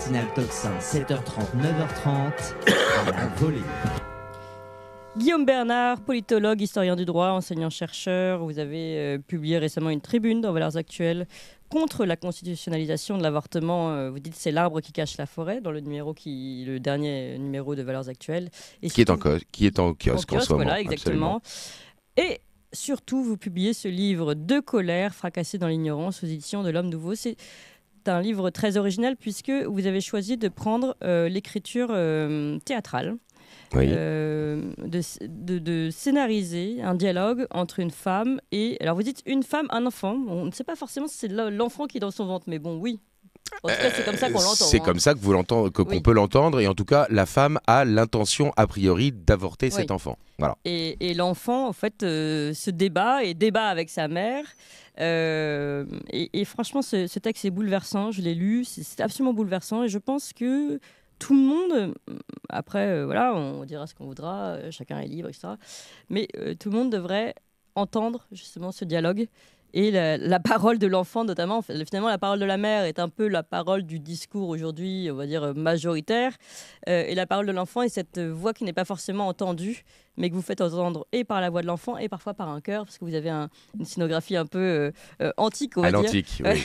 matinale Tocsin, 7h30, 9h30, à la volée. Guillaume Bernard, politologue, historien du droit, enseignant-chercheur. Vous avez publié récemment une tribune dans Valeurs Actuelles contre la constitutionnalisation de l'avortement. Vous dites c'est l'arbre qui cache la forêt dans le dernier numéro de Valeurs Actuelles. Et qui est en kiosque en ce moment. Voilà, exactement. Absolument. Et surtout, vous publiez ce livre de colère, fracassé dans l'ignorance, aux éditions de l'Homme Nouveau. C'est un livre très original puisque vous avez choisi de prendre l'écriture théâtrale. Oui. De scénariser un dialogue entre une femme et... Alors vous dites une femme, un enfant. On ne sait pas forcément si c'est l'enfant qui est dans son ventre, mais bon, oui. En tout cas, c'est comme ça qu'on l'entend. C'est comme ça qu'on peut l'entendre. Et en tout cas, la femme a l'intention, a priori, d'avorter cet enfant. Voilà. Et l'enfant, en fait, se débat avec sa mère. Et franchement, ce texte est bouleversant. Je l'ai lu. C'est absolument bouleversant. Et je pense que tout le monde, après, voilà, on dira ce qu'on voudra, chacun est libre, etc. Mais tout le monde devrait entendre justement ce dialogue et la parole de l'enfant notamment. Finalement, la parole de la mère est un peu la parole du discours aujourd'hui, on va dire majoritaire. Et la parole de l'enfant est cette voix qui n'est pas forcément entendue, mais que vous faites entendre et par la voix de l'enfant et parfois par un chœur, parce que vous avez une scénographie un peu antique, on va dire. Antique, oui.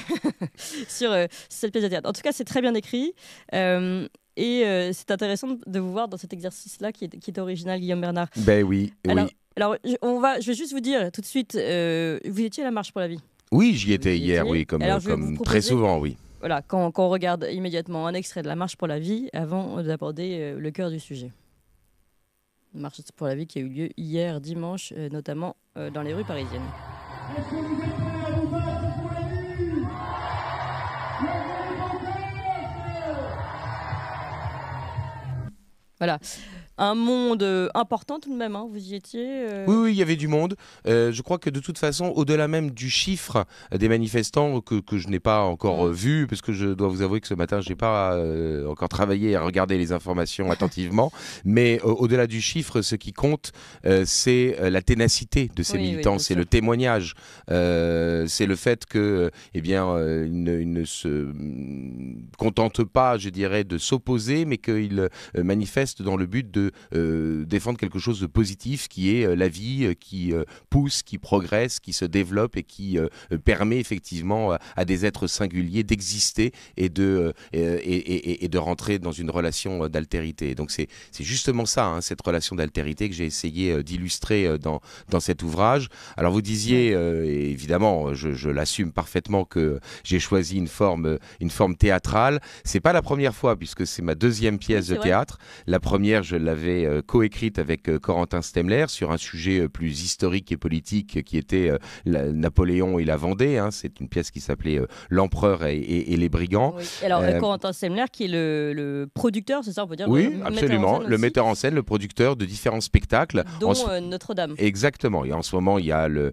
sur cette pièce de théâtre. En tout cas, c'est très bien écrit. Et c'est intéressant de vous voir dans cet exercice-là qui est original, Guillaume Bernard. Ben oui, Alors, je vais juste vous dire tout de suite, vous étiez à la Marche pour la vie. Oui, j'y étais hier, oui, comme très souvent, oui. Voilà, quand on regarde immédiatement un extrait de la Marche pour la vie avant d'aborder le cœur du sujet. Marche pour la vie qui a eu lieu hier dimanche, notamment dans les rues parisiennes. Est-ce que vous êtes prêts à vous battre pour la vie? Voilà. Un monde important tout de même, hein. Vous y étiez Oui, il y avait du monde. Je crois que de toute façon, au-delà même du chiffre des manifestants que je n'ai pas encore vu, parce que je dois vous avouer que ce matin, je n'ai pas encore travaillé et regardé les informations attentivement, mais au-delà du chiffre, ce qui compte, c'est la ténacité de ces militants, c'est le témoignage, c'est le fait que, ils ne se contentent pas, je dirais, de s'opposer, mais qu'ils manifestent dans le but de défendre quelque chose de positif qui est la vie qui pousse, qui progresse, qui se développe et qui permet effectivement à des êtres singuliers d'exister et de rentrer dans une relation d'altérité. Donc c'est justement ça, hein, cette relation d'altérité que j'ai essayé d'illustrer dans cet ouvrage. Alors vous disiez, et évidemment je l'assume parfaitement, que j'ai choisi une forme théâtrale. C'est pas la première fois puisque c'est ma deuxième pièce de théâtre. La première, je l'avais coécrite avec Corentin Stemler sur un sujet plus historique et politique qui était Napoléon et la Vendée. Hein. C'est une pièce qui s'appelait L'Empereur et les Brigands. Oui. Alors Corentin Stemler qui est le producteur, c'est ça on peut dire? Oui, absolument. Le metteur en scène, le producteur de différents spectacles. Dont Notre-Dame. Exactement. Et en ce moment, il y a le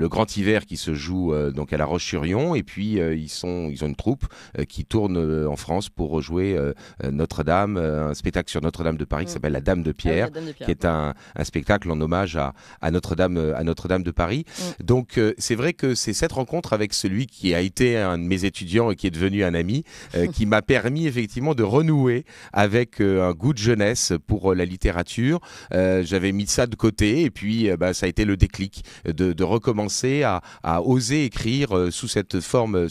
Grand Hiver qui se joue donc à La Roche-sur-Yon. Et puis, ils ont une troupe qui tourne en France pour rejouer Notre-Dame, un spectacle sur Notre-Dame de Paris qui s'appelle La Dame de Pierre, qui est un spectacle en hommage à Notre-Dame de Paris. Donc c'est vrai que c'est cette rencontre avec celui qui a été un de mes étudiants et qui est devenu un ami qui m'a permis effectivement de renouer avec un goût de jeunesse pour la littérature. J'avais mis ça de côté et puis ça a été le déclic de recommencer à oser écrire sous cette forme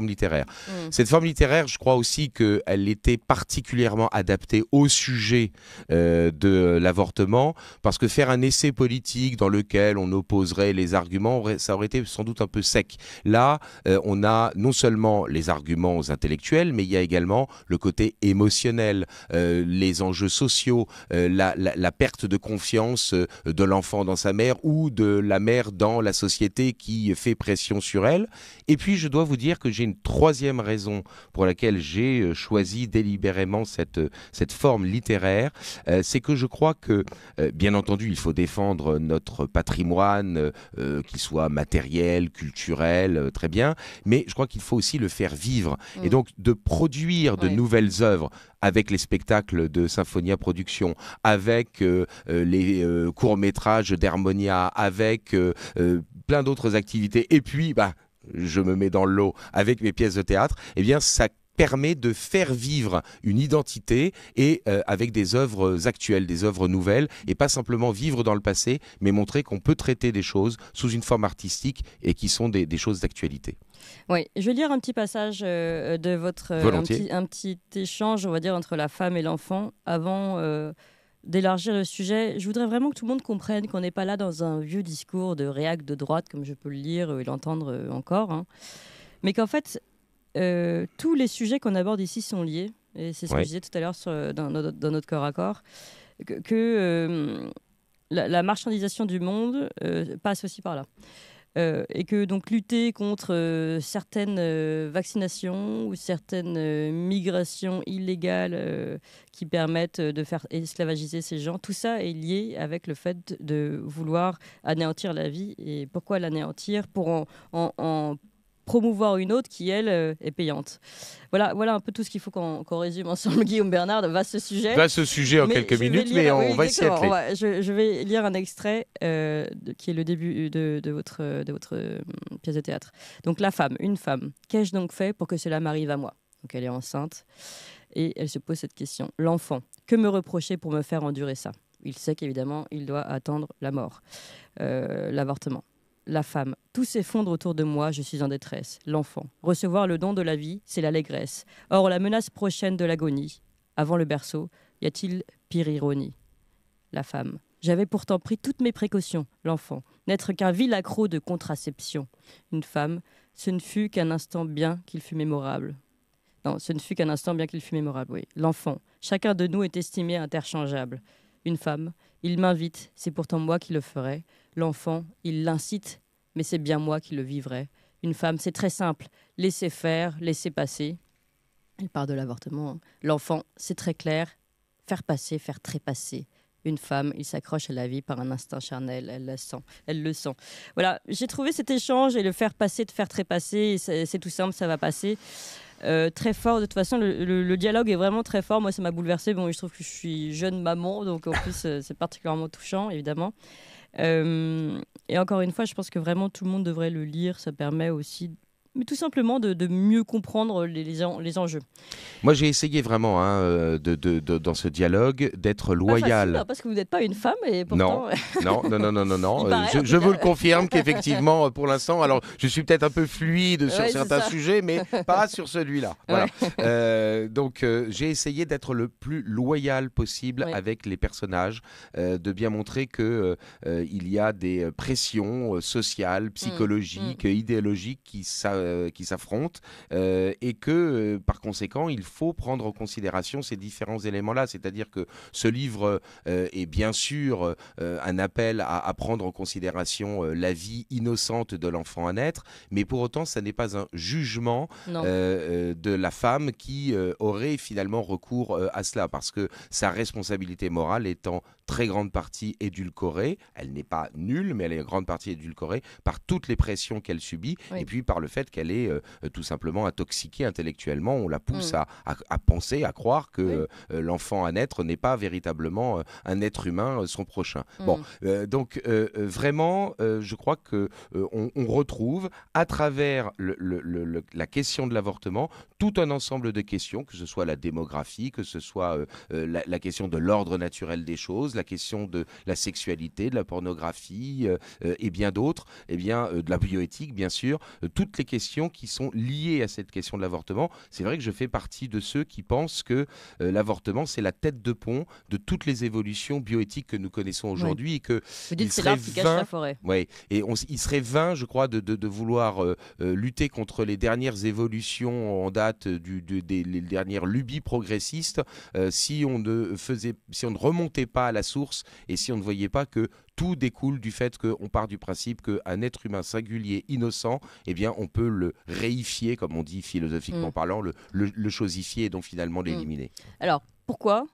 littéraire. Cette forme littéraire, je crois aussi qu'elle était particulièrement adaptée au sujet de l'avortement, parce que faire un essai politique dans lequel on opposerait les arguments, ça aurait été sans doute un peu sec. Là, on a non seulement les arguments intellectuels, mais il y a également le côté émotionnel, les enjeux sociaux, la perte de confiance de l'enfant dans sa mère ou de la mère dans la société qui fait pression sur elle. Et puis, je dois vous dire que j'ai une troisième raison pour laquelle j'ai choisi délibérément cette forme littéraire, c'est que je crois que, bien entendu, il faut défendre notre patrimoine, qu'il soit matériel, culturel, très bien, mais je crois qu'il faut aussi le faire vivre. Et donc, de produire de nouvelles œuvres avec les spectacles de Symphonia Productions, avec les courts-métrages d'Harmonia, avec plein d'autres activités, et puis, je me mets dans le lot avec mes pièces de théâtre, eh bien, ça permet de faire vivre une identité et avec des œuvres actuelles, des œuvres nouvelles, et pas simplement vivre dans le passé, mais montrer qu'on peut traiter des choses sous une forme artistique et qui sont des choses d'actualité. Oui, je vais lire un petit passage de votre un petit échange, on va dire, entre la femme et l'enfant avant d'élargir le sujet. Je voudrais vraiment que tout le monde comprenne qu'on n'est pas là dans un vieux discours de réac de droite, comme je peux le lire et l'entendre encore, hein, mais qu'en fait, tous les sujets qu'on aborde ici sont liés. Et c'est ce que je disais tout à l'heure dans notre corps à corps, que la marchandisation du monde passe aussi par là. Et que donc lutter contre certaines vaccinations ou certaines migrations illégales qui permettent de faire esclavagiser ces gens, tout ça est lié avec le fait de vouloir anéantir la vie. Et pourquoi l'anéantir? Pour en promouvoir une autre qui, elle, est payante. Voilà un peu tout ce qu'il faut qu'on résume ensemble. Guillaume Bernard, vaste sujet. Vaste sujet en quelques minutes, mais on va s'y atteler. Je vais lire un extrait qui est le début de votre pièce de théâtre. Donc, la femme, une femme. Qu'ai-je donc fait pour que cela m'arrive à moi? Donc, elle est enceinte et elle se pose cette question. L'enfant, que me reprocher pour me faire endurer ça? Il sait qu'évidemment, il doit attendre la mort, l'avortement. La femme, tout s'effondre autour de moi, je suis en détresse. L'enfant, recevoir le don de la vie, c'est l'allégresse. Or, la menace prochaine de l'agonie, avant le berceau, y a-t-il pire ironie? La femme, j'avais pourtant pris toutes mes précautions. L'enfant, n'être qu'un vil accroc de contraception. Une femme, ce ne fut qu'un instant bien qu'il fut mémorable. Non, ce ne fut qu'un instant bien qu'il fut mémorable, oui. L'enfant, chacun de nous est estimé interchangeable. Une femme, il m'invite, c'est pourtant moi qui le ferai. L'enfant, il l'incite, mais c'est bien moi qui le vivrai. Une femme, c'est très simple, laisser faire, laisser passer. Elle parle de l'avortement. L'enfant, c'est très clair, faire passer, faire trépasser. Une femme, il s'accroche à la vie par un instinct charnel, elle le sent. Voilà, j'ai trouvé cet échange et le faire passer, de faire trépasser, c'est tout simple, ça va passer. Très fort, de toute façon le dialogue est vraiment très fort. Moi ça m'a bouleversée, bon, je trouve que je suis jeune maman, donc en plus c'est particulièrement touchant évidemment, et encore une fois je pense que vraiment tout le monde devrait le lire. Ça permet aussi mais tout simplement de mieux comprendre les enjeux. Moi, j'ai essayé vraiment dans ce dialogue d'être loyal. Pas facile, hein, parce que vous n'êtes pas une femme et pourtant... Non. Paraît, je vous le confirme qu'effectivement, pour l'instant, alors je suis peut-être un peu fluide sur certains sujets, mais pas sur celui-là. Voilà. Donc, j'ai essayé d'être le plus loyal possible avec les personnages, de bien montrer que il y a des pressions sociales, psychologiques, idéologiques qui s'affrontent et que par conséquent il faut prendre en considération ces différents éléments-là. C'est-à-dire que ce livre est bien sûr un appel à prendre en considération la vie innocente de l'enfant à naître, mais pour autant ça n'est pas un jugement de la femme qui aurait finalement recours à cela, parce que sa responsabilité morale est en très grande partie édulcorée. Elle n'est pas nulle, mais elle est en grande partie édulcorée par toutes les pressions qu'elle subit, et puis par le fait qu'elle est tout simplement intoxiquée intellectuellement. On la pousse à penser, à croire que l'enfant à naître n'est pas véritablement un être humain, son prochain. Donc vraiment, je crois qu'on retrouve à travers la question de l'avortement tout un ensemble de questions, que ce soit la démographie, que ce soit la question de l'ordre naturel des choses, la question de la sexualité, de la pornographie et bien d'autres, de la bioéthique bien sûr, toutes les questions qui sont liées à cette question de l'avortement. C'est vrai que je fais partie de ceux qui pensent que l'avortement c'est la tête de pont de toutes les évolutions bioéthiques que nous connaissons aujourd'hui, et que vous dites c'est l'arbre qui cache la forêt. Et il serait vain, je crois, de vouloir lutter contre les dernières évolutions en date des dernières lubies progressistes si on ne remontait pas à la source et si on ne voyait pas que tout découle du fait qu'on part du principe qu'un être humain singulier, innocent, on peut le réifier, comme on dit philosophiquement parlant, le chosifier et donc finalement l'éliminer. Alors, pourquoi ?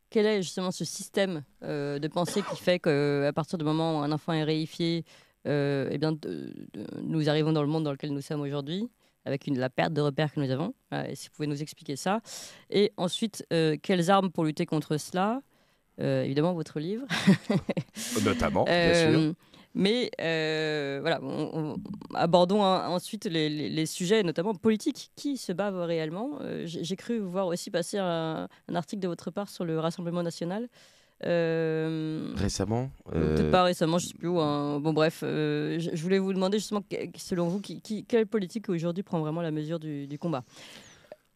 Quel est justement ce système de pensée qui fait qu'à partir du moment où un enfant est réifié, nous arrivons dans le monde dans lequel nous sommes aujourd'hui, avec la perte de repères que nous avons. Si vous pouvez nous expliquer ça. Et ensuite, quelles armes pour lutter contre cela ? Évidemment, votre livre. Notamment, bien sûr. Mais voilà, abordons ensuite les sujets, notamment politiques. Qui se bavent réellement? J'ai cru voir aussi passer un article de votre part sur le Rassemblement national. Récemment Peut-être pas récemment, je ne sais plus où. Hein. Bon, bref, je voulais vous demander justement, selon vous, quelle politique aujourd'hui prend vraiment la mesure du combat?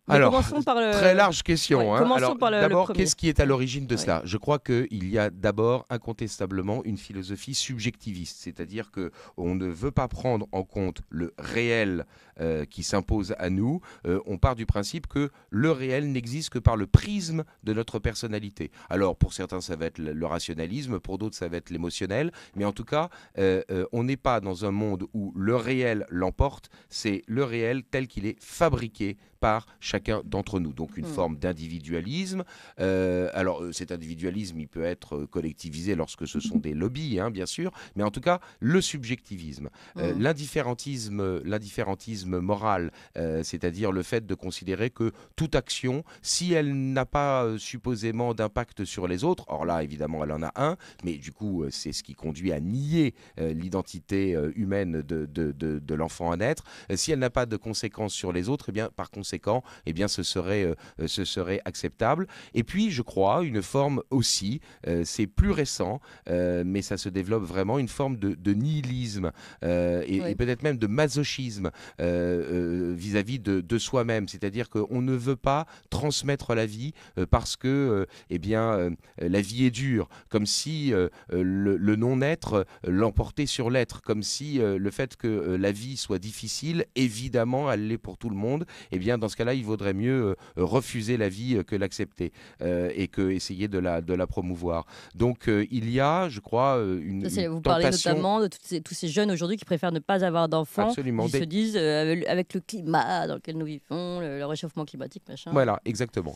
Mais Alors, commençons par très large question. Ouais, hein. commençons Alors, par le d'abord, premier. qu'est-ce qui est à l'origine de Ouais. cela? Je crois qu'il y a d'abord incontestablement une philosophie subjectiviste, c'est-à-dire que on ne veut pas prendre en compte le réel qui s'impose à nous. On part du principe que le réel n'existe que par le prisme de notre personnalité. Alors, pour certains, ça va être le rationalisme, pour d'autres, ça va être l'émotionnel, mais en tout cas, on n'est pas dans un monde où le réel l'emporte, c'est le réel tel qu'il est fabriqué par chacun d'entre nous. Donc une forme d'individualisme. Alors cet individualisme, il peut être collectivisé lorsque ce sont des lobbies, hein, bien sûr, mais en tout cas le subjectivisme, l'indifférentisme moral, c'est-à-dire le fait de considérer que toute action, si elle n'a pas supposément d'impact sur les autres, or là évidemment elle en a un, mais du coup c'est ce qui conduit à nier l'identité humaine de l'enfant à naître. Si elle n'a pas de conséquences sur les autres, eh bien par conséquent, eh bien, ce serait acceptable. Et puis, je crois, une forme aussi, c'est plus récent, mais ça se développe vraiment, une forme de nihilisme et peut-être même de masochisme vis-à-vis de soi-même. C'est-à-dire qu'on ne veut pas transmettre la vie parce que eh bien, la vie est dure, comme si le non-être l'emportait sur l'être, comme si le fait que la vie soit difficile, évidemment, elle l'est pour tout le monde, eh bien, dans ce cas-là, il vaudrait mieux refuser la vie que l'accepter et que essayer de la promouvoir. Donc, il y a, je crois, une vous tentation... parlez notamment de tous ces jeunes aujourd'hui qui préfèrent ne pas avoir d'enfants, Absolument. qui se disent, avec le climat dans lequel nous vivons, le réchauffement climatique, machin. Voilà, exactement.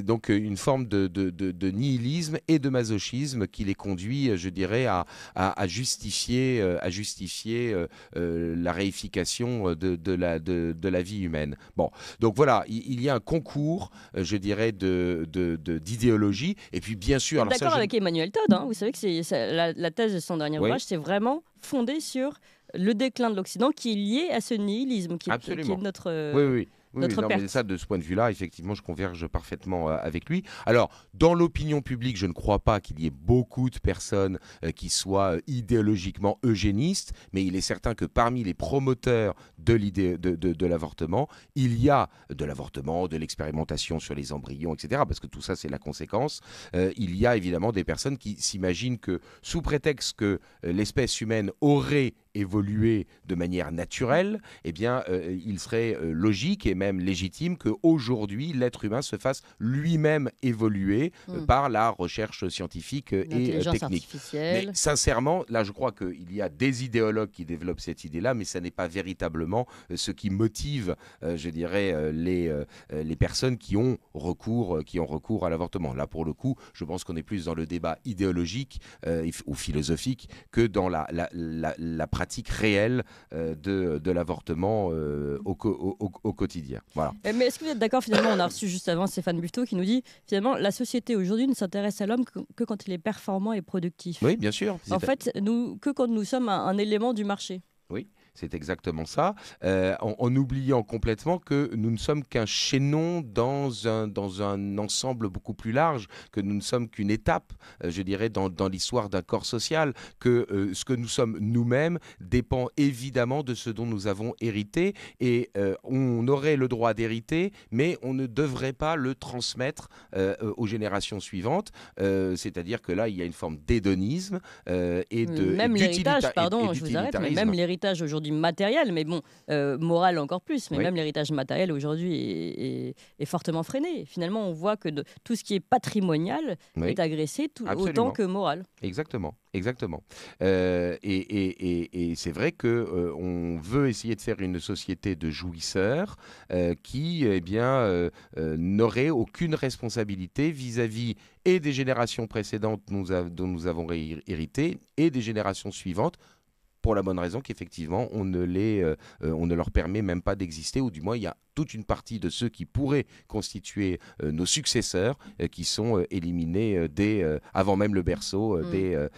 Donc, une forme de nihilisme et de masochisme qui les conduit, je dirais, à justifier la réification de la vie humaine. Bon, donc voilà, il y a un concours, je dirais, d'idéologie. Et puis, bien sûr... Je suis d'accord avec Emmanuel Todd. Hein. Vous savez que la thèse de son dernier ouvrage, c'est vraiment fondé sur le déclin de l'Occident qui est lié à ce nihilisme qui est notre... Oui. Non, mais ça, de ce point de vue-là, effectivement, je converge parfaitement avec lui. Alors, dans l'opinion publique, je ne crois pas qu'il y ait beaucoup de personnes qui soient idéologiquement eugénistes, mais il est certain que parmi les promoteurs de l'idée de l'avortement, il y a de l'avortement, de l'expérimentation sur les embryons, etc., parce que tout ça, c'est la conséquence. Il y a évidemment des personnes qui s'imaginent que, sous prétexte que l'espèce humaine aurait évolué de manière naturelle, eh bien, il serait logique et même légitime qu'aujourd'hui, l'être humain se fasse lui-même évoluer par la recherche scientifique et technique. Mais sincèrement, là, je crois qu'il y a des idéologues qui développent cette idée-là, mais ça n'est pas véritablement ce qui motive, je dirais, les personnes qui ont recours à l'avortement. Là, pour le coup, je pense qu'on est plus dans le débat idéologique ou philosophique que dans la pratique réelle de l'avortement au quotidien. Voilà. Mais est-ce que vous êtes d'accord, finalement, on a reçu juste avant Stéphane Buffetot qui nous dit, finalement, la société aujourd'hui ne s'intéresse à l'homme que quand il est performant et productif. Oui, bien sûr. En fait, que quand nous sommes un élément du marché. Oui. C'est exactement ça, en oubliant complètement que nous ne sommes qu'un chaînon dans un ensemble beaucoup plus large, que nous ne sommes qu'une étape, je dirais, dans l'histoire d'un corps social, que ce que nous sommes nous-mêmes dépend évidemment de ce dont nous avons hérité, et on aurait le droit d'hériter, mais on ne devrait pas le transmettre aux générations suivantes, c'est-à-dire que là, il y a une forme d'hédonisme et de... Même l'héritage, pardon, je vous arrête, mais même l'héritage aujourd'hui matériel, mais bon, moral encore plus, mais même l'héritage matériel aujourd'hui est fortement freiné. Finalement, on voit que tout ce qui est patrimonial est agressé autant que moral. Exactement. Et c'est vrai qu'on veut essayer de faire une société de jouisseurs qui n'aurait aucune responsabilité vis-à-vis et des générations précédentes dont nous avons hérité et des générations suivantes, pour la bonne raison qu'effectivement, on ne leur permet même pas d'exister, ou du moins, il y a toute une partie de ceux qui pourraient constituer nos successeurs qui sont éliminés avant même le berceau, dès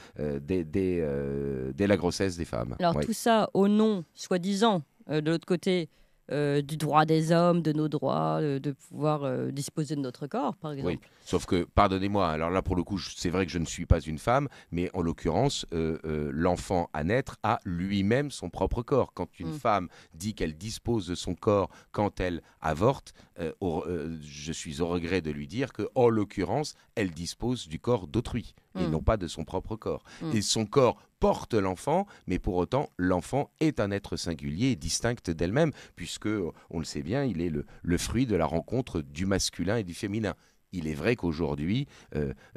la grossesse des femmes. Alors Oui. tout ça au nom, soi-disant, de l'autre côté, du droit des hommes, de nos droits, de pouvoir disposer de notre corps, par exemple. Oui, sauf que, pardonnez-moi, alors là pour le coup, c'est vrai que je ne suis pas une femme, mais en l'occurrence, l'enfant à naître a lui-même son propre corps. Quand une femme dit qu'elle dispose de son corps quand elle avorte, je suis au regret de lui dire que, en l'occurrence, elle dispose du corps d'autrui et non pas de son propre corps. Et son corps porte l'enfant, mais pour autant, l'enfant est un être singulier et distinct d'elle-même, puisque, on le sait bien, il est le fruit de la rencontre du masculin et du féminin. Il est vrai qu'aujourd'hui,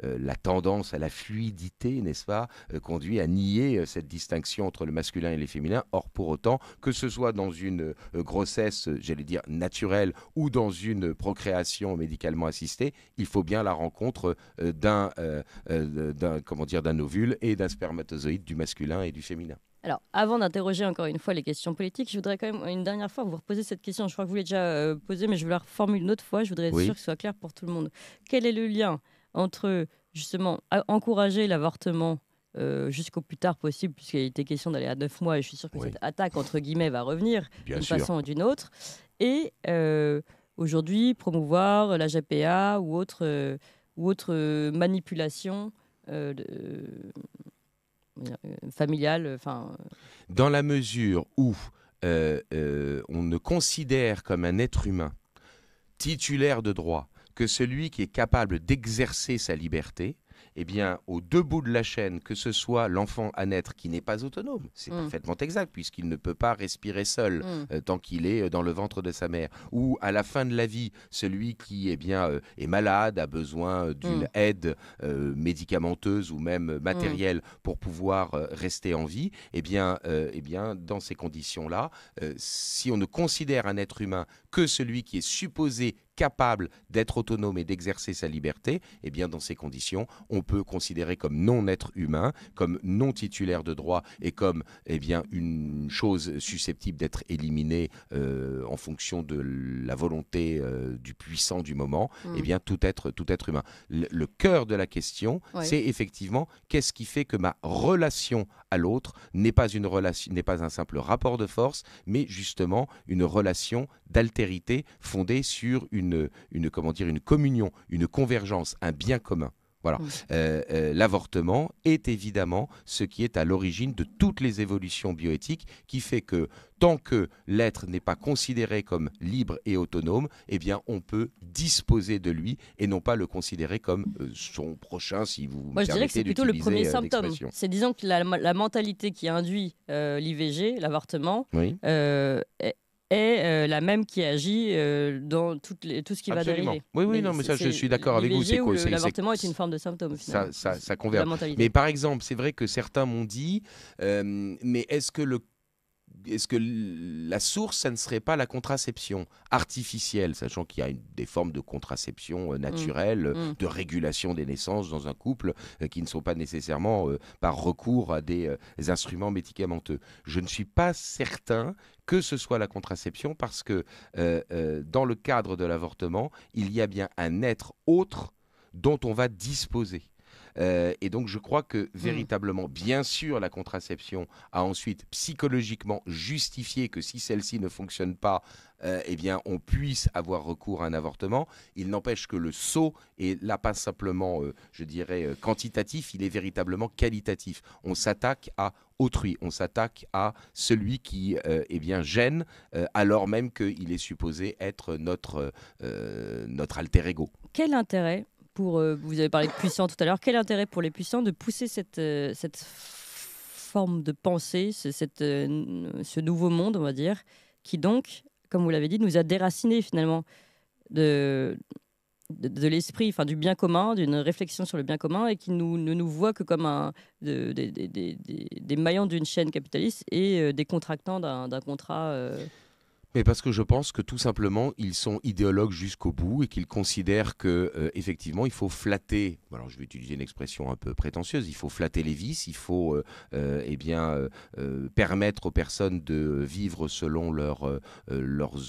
la tendance à la fluidité, n'est-ce pas, conduit à nier cette distinction entre le masculin et le féminin. Or, pour autant, que ce soit dans une grossesse, j'allais dire naturelle, ou dans une procréation médicalement assistée, il faut bien la rencontre d'un ovule et d'un spermatozoïde du masculin et du féminin. Alors, avant d'interroger encore une fois les questions politiques, je voudrais quand même une dernière fois vous reposer cette question. Je crois que vous l'avez déjà posée, mais je vais la reformuler une autre fois. Je voudrais être sûre que ce soit clair pour tout le monde. Quel est le lien entre, justement, encourager l'avortement jusqu'au plus tard possible, puisqu'il a été question d'aller à 9 mois, et je suis sûre que cette attaque, entre guillemets, va revenir d'une façon ou d'une autre, et aujourd'hui, promouvoir la GPA ou autre manipulation familiale. Dans la mesure où on ne considère comme un être humain titulaire de droit que celui qui est capable d'exercer sa liberté, eh bien, au deux bouts de la chaîne, que ce soit l'enfant à naître qui n'est pas autonome, c'est parfaitement exact, puisqu'il ne peut pas respirer seul tant qu'il est dans le ventre de sa mère, ou à la fin de la vie, celui qui est malade, a besoin d'une aide médicamenteuse ou même matérielle pour pouvoir rester en vie, eh bien, dans ces conditions-là, si on ne considère un être humain que celui qui est supposé capable d'être autonome et d'exercer sa liberté, eh bien, dans ces conditions, on peut considérer comme non-être humain, comme non titulaire de droit et comme une chose susceptible d'être éliminée en fonction de la volonté du puissant du moment, eh bien, tout être humain. Le cœur de la question, c'est effectivement qu'est-ce qui fait que ma relation à l'autre n'est pas un simple rapport de force, mais justement une relation d'altérité fondée sur une communion, une convergence, un bien commun. Voilà. L'avortement est évidemment ce qui est à l'origine de toutes les évolutions bioéthiques, qui fait que tant que l'être n'est pas considéré comme libre et autonome, eh bien, on peut disposer de lui et non pas le considérer comme son prochain, si vous Moi, je dirais que c'est plutôt le premier symptôme. l'expression. C'est, disons, que la mentalité qui induit l'IVG, l'avortement, est la même qui agit dans tout ce qui va dériver. Oui, non, mais ça, je suis d'accord avec vous. L'avortement est une forme de symptôme, finalement. Ça converge. Mais par exemple, c'est vrai que certains m'ont dit, mais est-ce que la source, ça ne serait pas la contraception artificielle, sachant qu'il y a des formes de contraception naturelle, de régulation des naissances dans un couple qui ne sont pas nécessairement par recours à des instruments médicamenteux. Je ne suis pas certain que ce soit la contraception parce que dans le cadre de l'avortement, il y a bien un être autre dont on va disposer. Et donc je crois que véritablement, bien sûr, la contraception a ensuite psychologiquement justifié que si celle-ci ne fonctionne pas, on puisse avoir recours à un avortement. Il n'empêche que le saut est là pas simplement, quantitatif, il est véritablement qualitatif. On s'attaque à autrui, on s'attaque à celui qui gêne, alors même qu'il est supposé être notre alter ego. Quel intérêt vous avez parlé de puissants tout à l'heure, quel intérêt pour les puissants de pousser cette forme de pensée, ce nouveau monde, on va dire, qui donc, comme vous l'avez dit, nous a déracinés finalement de l'esprit, du bien commun, d'une réflexion sur le bien commun, et qui ne nous voit que comme des maillons d'une chaîne capitaliste et des contractants d'un contrat. Mais parce que je pense que tout simplement, ils sont idéologues jusqu'au bout et qu'ils considèrent que effectivement, il faut flatter. Alors, je vais utiliser une expression un peu prétentieuse. Il faut flatter les vices. Il faut, permettre aux personnes de vivre selon leurs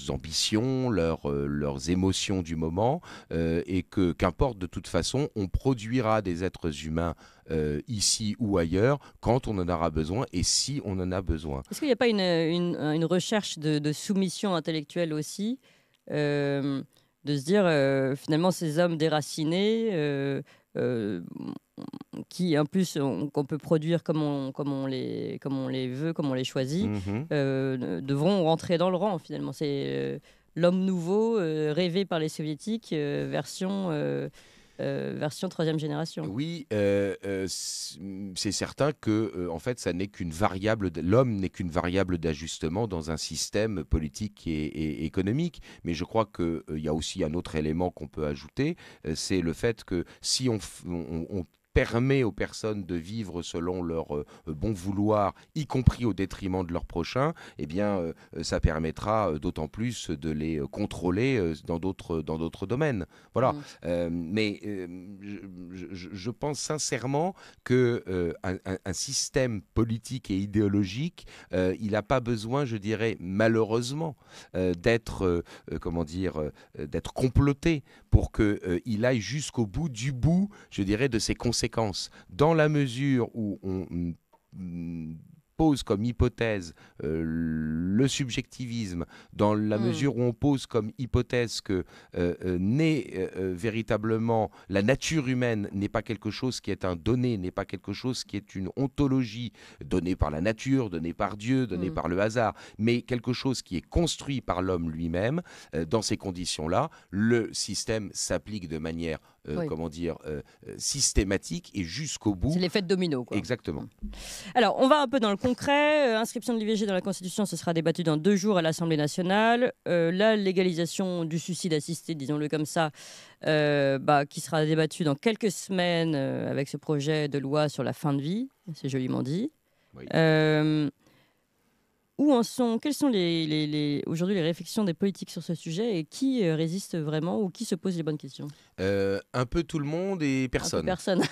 ambitions, leurs émotions du moment, et que qu'importe de toute façon, on produira des êtres humains ici ou ailleurs quand on en aura besoin et si on en a besoin. Est-ce qu'il n'y a pas une recherche de soumission intellectuelle aussi, de se dire finalement ces hommes déracinés qui en plus qu'on peut produire comme on les veut, comme on les choisit, devront rentrer dans le rang finalement. C'est l'homme nouveau rêvé par les soviétiques version troisième génération. Oui, c'est certain que en fait, ça n'est qu'une variable. L'homme n'est qu'une variable d'ajustement dans un système politique et économique. Mais je crois qu'il y a aussi un autre élément qu'on peut ajouter, c'est le fait que si on permet aux personnes de vivre selon leur bon vouloir, y compris au détriment de leurs prochains, eh bien, ça permettra d'autant plus de les contrôler dans d'autres domaines. Voilà. Mais je pense sincèrement que un système politique et idéologique, il n'a pas besoin, je dirais, malheureusement, d'être comploté pour qu'il aille jusqu'au bout du bout, je dirais, de ses conséquences. Dans la mesure où on pose comme hypothèse le subjectivisme, dans la mesure où on pose comme hypothèse que véritablement la nature humaine n'est pas quelque chose qui est un donné, n'est pas quelque chose qui est une ontologie donnée par la nature, donnée par Dieu, donnée par le hasard, mais quelque chose qui est construit par l'homme lui-même. Dans ces conditions-là, le système s'applique de manière systématique et jusqu'au bout. C'est l'effet de domino, quoi. Exactement. Alors, on va un peu dans le concret. Inscription de l'IVG dans la Constitution, ce sera débattu dans 2 jours à l'Assemblée nationale. La légalisation du suicide assisté, disons-le comme ça, qui sera débattue dans quelques semaines avec ce projet de loi sur la fin de vie. C'est joliment dit. Oui. Quelles sont aujourd'hui les réflexions des politiques sur ce sujet et qui résiste vraiment ou qui se pose les bonnes questions? Un peu tout le monde et personne. Personne.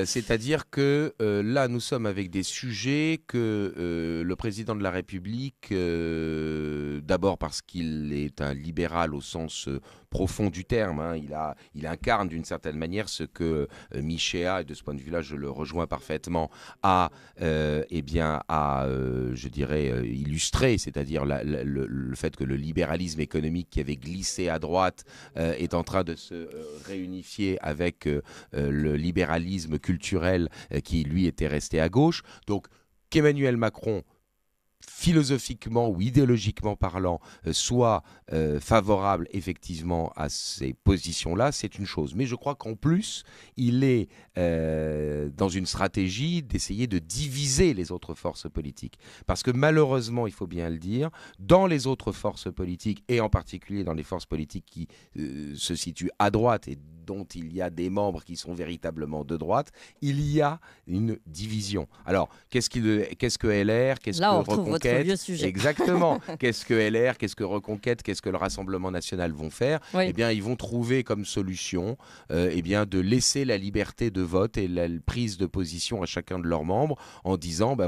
C'est-à-dire que là, nous sommes avec des sujets que le président de la République, d'abord parce qu'il est un libéral au sens profond du terme, hein, il incarne d'une certaine manière ce que Michéa, et de ce point de vue-là, je le rejoins parfaitement, je dirais, illustré, c'est-à-dire le fait que le libéralisme économique qui avait glissé à droite est en train de se réunifier avec le libéralisme culturel qui, lui, était resté à gauche. Donc, qu'Emmanuel Macron, philosophiquement ou idéologiquement parlant, soit favorable effectivement à ces positions-là, c'est une chose. Mais je crois qu'en plus, il est dans une stratégie d'essayer de diviser les autres forces politiques. Parce que malheureusement, il faut bien le dire, dans les autres forces politiques, et en particulier dans les forces politiques qui se situent à droite et dont il y a des membres qui sont véritablement de droite, il y a une division. Alors, qu'est-ce que LR, qu'est-ce que Reconquête, vieux sujet. Exactement. Qu'est-ce que LR, qu'est-ce que Reconquête, qu'est-ce que le Rassemblement national vont faire? Oui. Eh bien, ils vont trouver comme solution de laisser la liberté de vote et la prise de position à chacun de leurs membres en disant,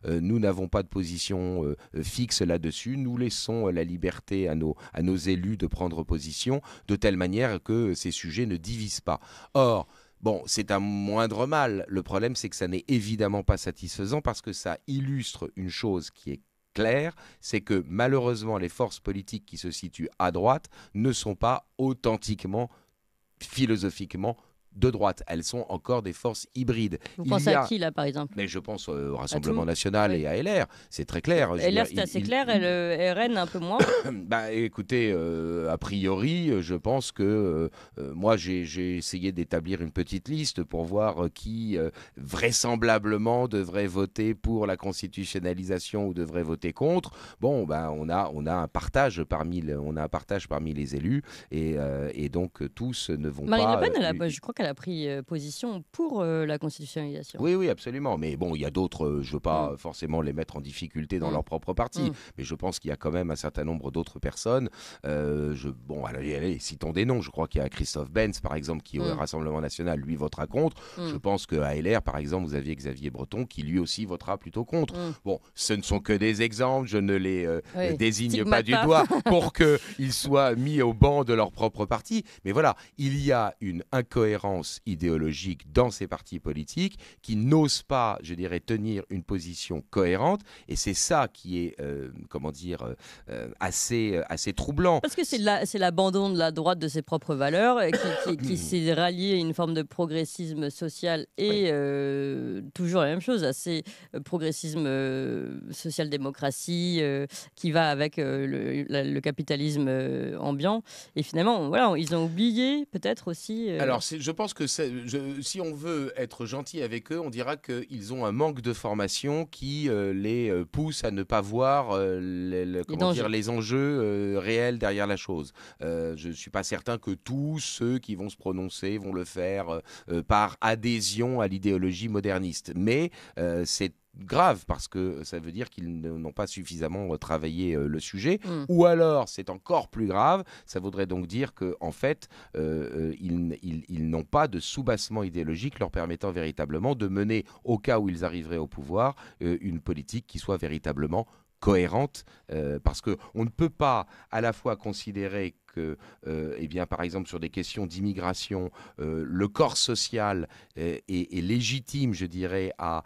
nous n'avons pas de position fixe là-dessus, nous laissons la liberté à nos élus de prendre position de telle manière que ces sujets ne divisent pas. Or, bon, c'est un moindre mal. Le problème, c'est que ça n'est évidemment pas satisfaisant parce que ça illustre une chose qui est claire, c'est que malheureusement, les forces politiques qui se situent à droite ne sont pas authentiquement, philosophiquement, de droite. Elles sont encore des forces hybrides. Vous pensez à qui, là, par exemple? Mais je pense au Rassemblement national et à LR. C'est très clair. LR, c'est assez clair, RN, un peu moins. Écoutez, a priori, je pense que moi, j'ai essayé d'établir une petite liste pour voir qui, vraisemblablement, devrait voter pour la constitutionnalisation ou devrait voter contre. Bon, on a un partage parmi les élus et donc tous ne vont Marine pas... Le Pen, je crois qu'elle a pris position pour la constitutionnalisation. Oui, oui, absolument. Mais bon, il y a d'autres, je ne veux pas forcément les mettre en difficulté dans leur propre parti, mais je pense qu'il y a quand même un certain nombre d'autres personnes. Bon, allez, citons des noms. Je crois qu'il y a Christophe Benz, par exemple, qui au Rassemblement national, lui, votera contre. Je pense qu'à LR, par exemple, vous aviez Xavier Breton, qui lui aussi votera plutôt contre. Bon, ce ne sont que des exemples, je ne les désigne pas du doigt pour qu'ils soient mis au banc de leur propre parti. Mais voilà, il y a une incohérence idéologique dans ces partis politiques qui n'osent pas, je dirais, tenir une position cohérente. Et c'est ça qui est, assez troublant. Parce que c'est l'abandon de la droite de ses propres valeurs qui s'est rallié à une forme de progressisme social et toujours la même chose, assez progressisme social-démocratie qui va avec le capitalisme ambiant. Et finalement, voilà, ils ont oublié peut-être aussi... Alors, je pense que si on veut être gentil avec eux, on dira qu'ils ont un manque de formation qui les pousse à ne pas voir les enjeux réels derrière la chose. Je ne suis pas certain que tous ceux qui vont se prononcer vont le faire par adhésion à l'idéologie moderniste. Mais c'est grave parce que ça veut dire qu'ils n'ont pas suffisamment travaillé le sujet, ou alors c'est encore plus grave, ça voudrait donc dire qu'en fait ils n'ont pas de soubassement idéologique leur permettant véritablement de mener, au cas où ils arriveraient au pouvoir, une politique qui soit véritablement cohérente, parce qu'on ne peut pas à la fois considérer que, par exemple, sur des questions d'immigration, le corps social est légitime, je dirais, à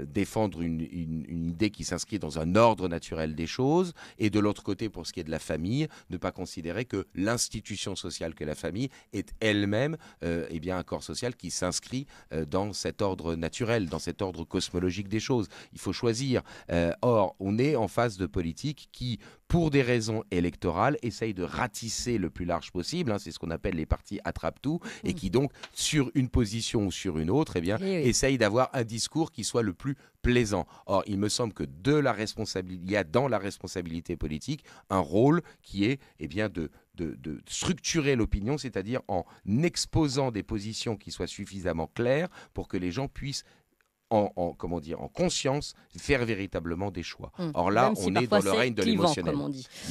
défendre une idée qui s'inscrit dans un ordre naturel des choses, et de l'autre côté, pour ce qui est de la famille, ne pas considérer que l'institution sociale que la famille est elle-même un corps social qui s'inscrit dans cet ordre naturel, dans cet ordre cosmologique des choses. Il faut choisir. Or, on est en phase de politique qui, pour des raisons électorales, essaye de ratisser le plus large possible, c'est ce qu'on appelle les partis attrape-tout, et qui donc, sur une position ou sur une autre, essaye d'avoir un discours qui soit le plus plaisant. Or, il me semble que il y a dans la responsabilité politique un rôle qui est de structurer l'opinion, c'est-à-dire en exposant des positions qui soient suffisamment claires pour que les gens puissent en conscience, faire véritablement des choix. Or là, on est dans le règne de l'émotionnel.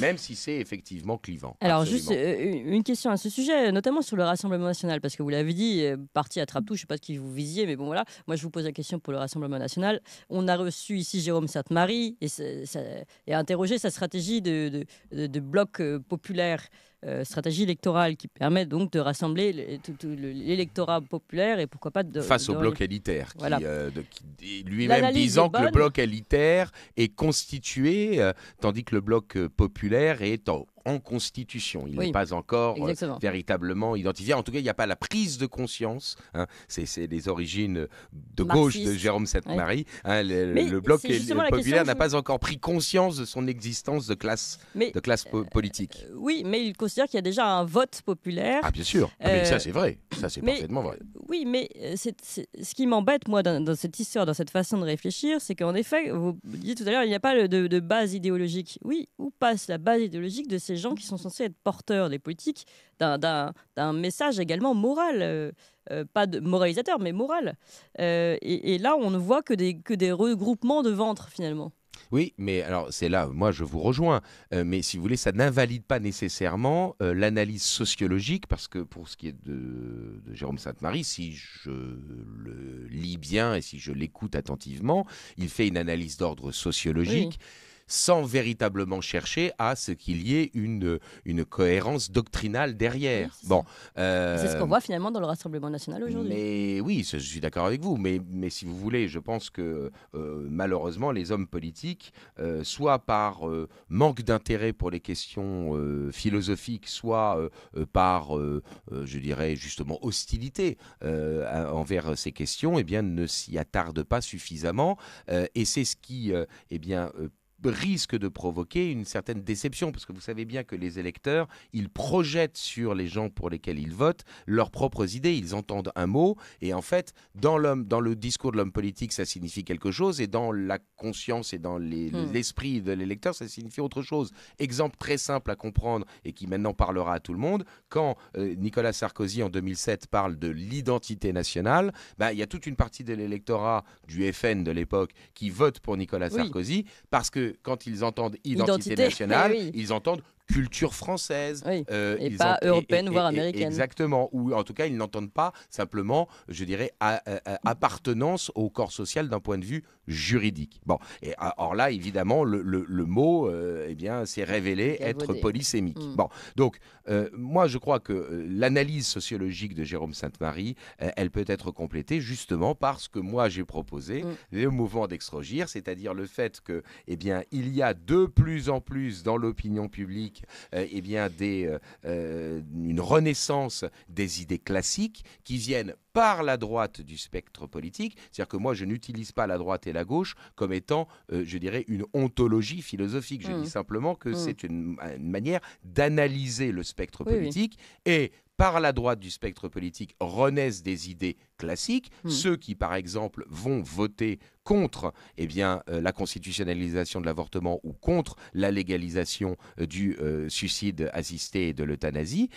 Même si c'est effectivement clivant. Alors, absolument. juste une question à ce sujet, notamment sur le Rassemblement national, parce que vous l'avez dit, parti attrape-tout, je ne sais pas qui vous visiez, mais bon voilà, moi je vous pose la question pour le Rassemblement national. On a reçu ici Jérôme Sainte-Marie et interrogé sa stratégie de bloc populaire. Stratégie électorale qui permet donc de rassembler l'électorat populaire et pourquoi pas face au bloc élitaire, voilà. qui lui-même disant que le bloc élitaire est constitué, tandis que le bloc populaire est en constitution. Il n'est pas encore véritablement identifié. En tout cas, il n'y a pas la prise de conscience. C'est les origines de gauche de Jérôme Sainte-Marie. Le bloc populaire n'a pas encore pris conscience de son existence de classe politique. Oui, mais il considère qu'il y a déjà un vote populaire. Ah, bien sûr. Mais ça, c'est vrai. Ça, c'est parfaitement vrai. Oui, mais ce qui m'embête, moi, dans cette histoire, dans cette façon de réfléchir, c'est qu'en effet, vous disiez tout à l'heure, il n'y a pas de base idéologique. Oui, où passe la base idéologique de ces gens qui sont censés être porteurs des politiques d'un message également moral, pas de moralisateur, mais moral. Et là, on ne voit que des regroupements de ventre, finalement. Oui, mais alors c'est là, moi je vous rejoins, mais si vous voulez, ça n'invalide pas nécessairement l'analyse sociologique, parce que pour ce qui est de Jérôme Sainte-Marie, si je le lis bien et si je l'écoute attentivement, il fait une analyse d'ordre sociologique. Oui. Sans véritablement chercher à ce qu'il y ait une cohérence doctrinale derrière. Oui, c'est ce qu'on voit finalement dans le Rassemblement national aujourd'hui. Mais oui, je suis d'accord avec vous, mais si vous voulez, je pense que malheureusement, les hommes politiques, soit par manque d'intérêt pour les questions philosophiques, soit par, je dirais justement, hostilité envers ces questions, ne s'y attardent pas suffisamment. Et c'est ce qui, risque de provoquer une certaine déception, parce que vous savez bien que les électeurs, ils projettent sur les gens pour lesquels ils votent leurs propres idées. Ils entendent un mot, et en fait, dans le discours de l'homme politique, ça signifie quelque chose, et dans la conscience et dans l'esprit de l'électeur, ça signifie autre chose. Exemple très simple à comprendre, et qui maintenant parlera à tout le monde, quand Nicolas Sarkozy, en 2007, parle de l'identité nationale, il y a toute une partie de l'électorat du FN de l'époque qui vote pour Nicolas Sarkozy, parce que quand ils entendent identité nationale, ils entendent culture française. Et pas européenne, voire américaine. Exactement. Ou en tout cas, ils n'entendent pas simplement, je dirais, appartenance au corps social d'un point de vue juridique. Bon. Et or là, évidemment, le mot s'est révélé être polysémique. Bon. Donc, moi, je crois que l'analyse sociologique de Jérôme Sainte-Marie, elle peut être complétée justement par ce que moi j'ai proposé, le mouvement d'Extrogir, c'est-à-dire le fait que, il y a de plus en plus dans l'opinion publique une renaissance des idées classiques qui viennent par la droite du spectre politique. C'est-à-dire que moi, je n'utilise pas la droite et la gauche comme étant, je dirais, une ontologie philosophique. Je dis simplement que c'est une manière d'analyser le spectre politique et par la droite du spectre politique renaissent des idées classiques. Ceux qui, par exemple, vont voter contre la constitutionnalisation de l'avortement ou contre la légalisation du suicide assisté et de l'euthanasie,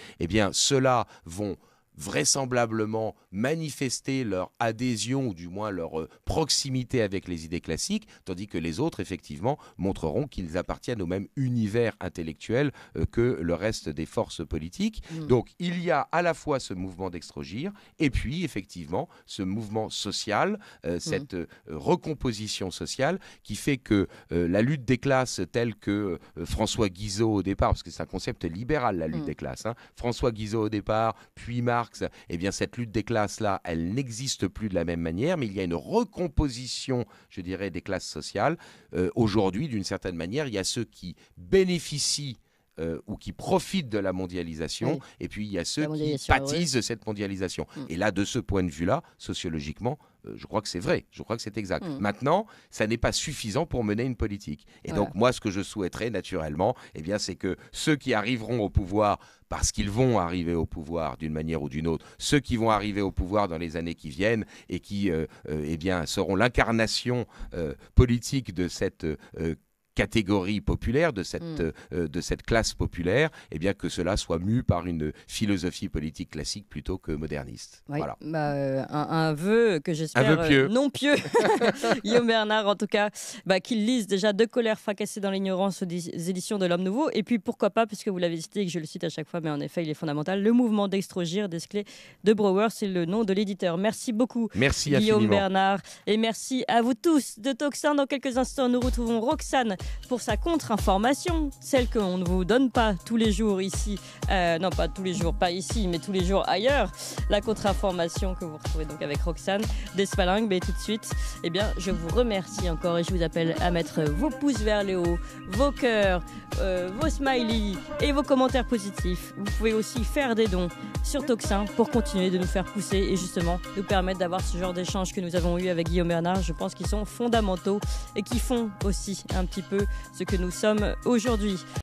ceux-là vont vraisemblablement manifester leur adhésion ou du moins leur proximité avec les idées classiques, tandis que les autres, effectivement, montreront qu'ils appartiennent au même univers intellectuel que le reste des forces politiques. Donc, il y a à la fois ce mouvement d'Extrogir et puis, effectivement, ce mouvement social, cette recomposition sociale qui fait que la lutte des classes telle que François Guizot au départ, parce que c'est un concept libéral, la lutte des classes, François Guizot au départ, puis Marx, cette lutte des classes-là, elle n'existe plus de la même manière, mais il y a une recomposition, je dirais, des classes sociales. Aujourd'hui, d'une certaine manière, il y a ceux qui bénéficient ou qui profitent de la mondialisation, et puis il y a ceux qui pâtissent de cette mondialisation. Et là, de ce point de vue-là, sociologiquement, je crois que c'est vrai, je crois que c'est exact. Maintenant, ça n'est pas suffisant pour mener une politique. Et donc, moi, ce que je souhaiterais, naturellement, c'est que ceux qui arriveront au pouvoir, parce qu'ils vont arriver au pouvoir d'une manière ou d'une autre, ceux qui vont arriver au pouvoir dans les années qui viennent et qui seront l'incarnation politique de cette catégorie populaire, de cette classe populaire, que cela soit mu par une philosophie politique classique plutôt que moderniste. Voilà. Un vœu que j'espère non pieux. Guillaume Bernard, en tout cas, qu'il lise déjà De colère fracassée dans l'ignorance des éditions de l'Homme Nouveau. Et puis, pourquoi pas, puisque vous l'avez cité et que je le cite à chaque fois, mais en effet, il est fondamental, le mouvement d'Extrogir d'Esclé de Brouwer, c'est le nom de l'éditeur. Merci beaucoup, merci Guillaume infiniment. Bernard. Et merci à vous tous de Tocsin. Dans quelques instants, nous retrouvons Roxane pour sa contre-information, celle qu'on ne vous donne pas tous les jours ici, non pas tous les jours, pas ici, mais tous les jours ailleurs, la contre-information que vous retrouvez donc avec Roxane Despalingues. Mais tout de suite, je vous remercie encore et je vous appelle à mettre vos pouces vers le haut, vos cœurs, vos smileys et vos commentaires positifs. Vous pouvez aussi faire des dons sur Tocsin pour continuer de nous faire pousser et justement nous permettre d'avoir ce genre d'échanges que nous avons eu avec Guillaume Bernard. Je pense qu'ils sont fondamentaux et qui font aussi un petit peu ce que nous sommes aujourd'hui.